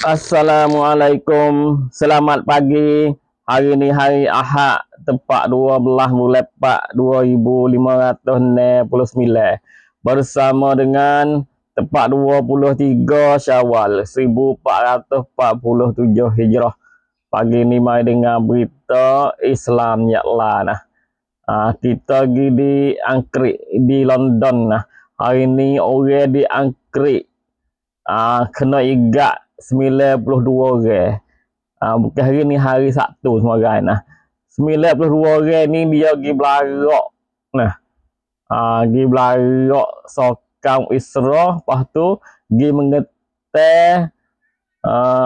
Assalamualaikum, selamat pagi. Hari ni hari Ahad, tepat 12 bulan 4 2569. Bersama dengan tepat 23 Syawal 1447 Hijrah. Pagi ni mari dengar berita Islam yaklah nah. Kita pergi di Angkrik di London nah. Hari ni orang di Angkrik kena igat 92 orang. Bukan hari ni hari Sabtu semoga nah. 92 orang ni dia pergi belarak nah. Pergi belarak sokang Isra, lepas tu pergi mengeteh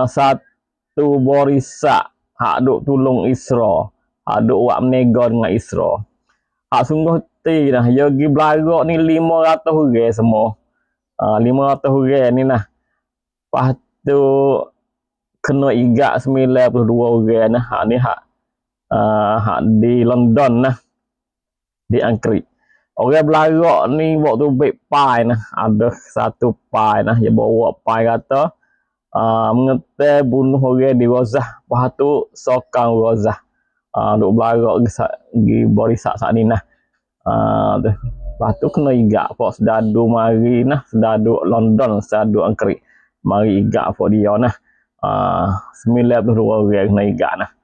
satu borisak hak duk tolong Isra, hak duk buat menega dengan Isra. Hak sungguh ti nah, dia pergi belarak ni 500 orang semua. 500 orang ni nah. Lepas tu kena igat 92 orang nah. Hak ni hak di London nah, di Angkrik. Orang belarak ni buat tu baik pai nah. Ada satu pai nah, dia bawa pai kata mengeteh bunuh orang di Rozah. Lepas tu sokang Rozah. Duk belarak pergi borisak saat ni nah. Lepas tu kena igat pok sedadu mari nah, sedadu London, sedadu Angkrik. Mari igat pok dia nah. 92 orang kena igat nah.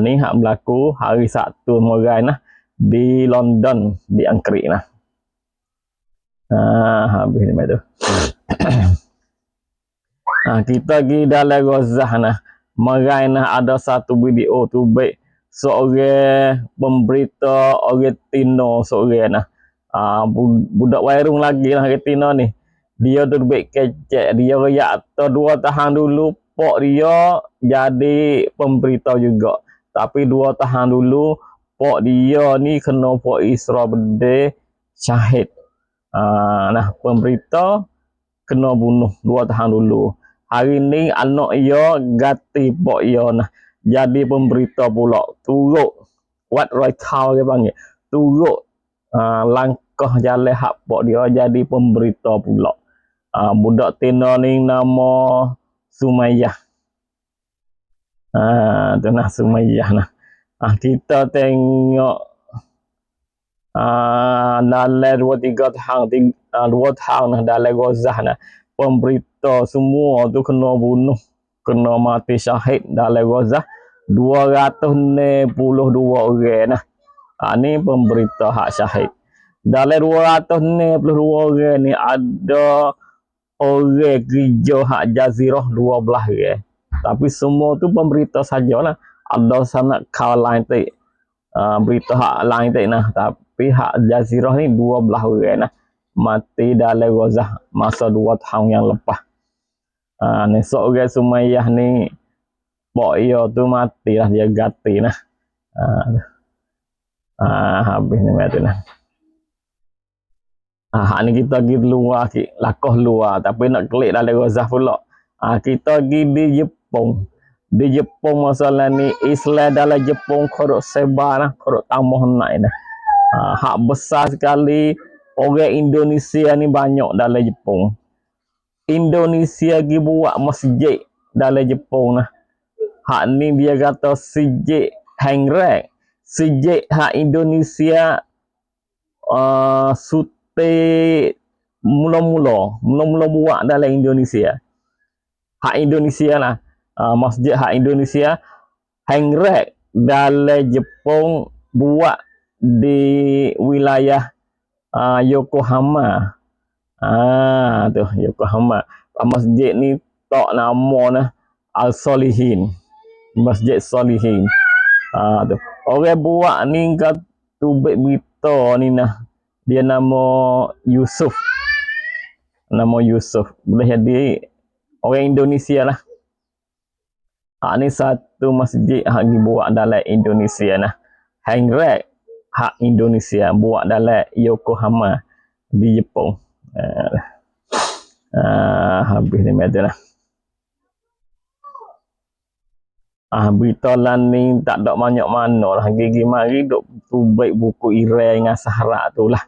Ni hak berlaku hari Sabtu kemarin nah di London, di Angkrik nah. Habis ni tu. Kita pergi dalam Rozah nah. Merai nah ada satu video tu baik seorang pemberita orang Tino seorang nah. Budak warung lagi lah orang Tino ni. Dia tu baik kecek, dia royak atau 2 tahun dulu pok dia jadi pemberita juga. Tapi 2 tahun dulu pok dia ni kena pok Isra Bede syahid. Nah pemberita kena bunuh 2 tahun dulu. Hari ni anak dia ganti pok dia nah. Jadi pemberita pula. Turut what right how dia panggil. Turut langkah jalan hak pok dia jadi pemberita pula. Budak Tino ni nama Sumayyah. Tu nah Sumayyah nah. Kita tengok dalam 2-3 tahun 2 tahun nah dalam Rozah nah. Pemberita semua tu kena bunuh, kena mati syahid dalam Rozah 262 orang nah. Ni pemberita hak syahid. Dalam 262 orang ni ada orang kerja hak Jazirah 12 orang. Tapi semua tu pemberita sajalah. Ada sanak kau lain tu. Berita hak lain tu nah. Tapi hak Jazirah ni 12 orang nah. Mati dalam Rozah masa 2 tahun yang lepas. Ni seorang Sumayyah ni pok dia tu mati lah, dia ganti nah. Habis ni mati nah. Ni kita pergi luar, lakoh luar. Tapi nak klik dalam Rozah pula. Kita pergi di Jepun. Di Jepun masalah ni, Islam dalam Jepun korok sebar nah, korok tambah naik nah. Hak besar sekali. Orang Indonesia ni banyak dalam Jepun. Indonesia pergi buat masjid dalam Jepun nah. Hak ni dia kata masjid hangrek. Masjid hak Indonesia mula-mula buat dalam Indonesia. Hak Indonesia lah. Masjid hak Indonesia hangrek dalam Jepun buat di wilayah Yokohama. Tu Yokohama. Masjid ni tak nama nah Al-Solihin. Masjid Solihin. Tu. Orang buat ni kat tubik berita ni nah. Dia nama Yusuf. Nama Yusuf. Boleh jadi orang Indonesia lah. Ni satu masjid hak dibuat dalam Indonesia nah. Hangrek hak Indonesia buat dalam Yokohama di Jepun. Habis ni macam lah. Berita lan ni tak ada banyak mana lah. Gigi mari duk tubik buku Irai dengan Sahara tu lah.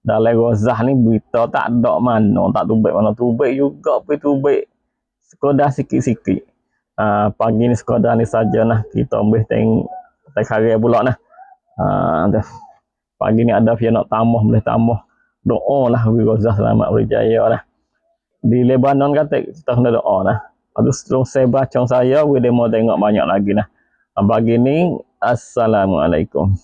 Dalam Rozah ni berita tak ada mana, tak tubik mana. Tubik juga pergi tubik sekadar sikit-sikit. Pagi ni sekadar ni saja nah, kita ambil teng hari pula nah. Dah. Pagi ni ada dia nak tambah, boleh tambah. Doa lah Wirozah selamat berjaya lah. Di Lebanon kata kita kena doa lah. Terus terus saya baca saya, boleh mau tengok banyak lagi lah. Pagi ni, Assalamualaikum.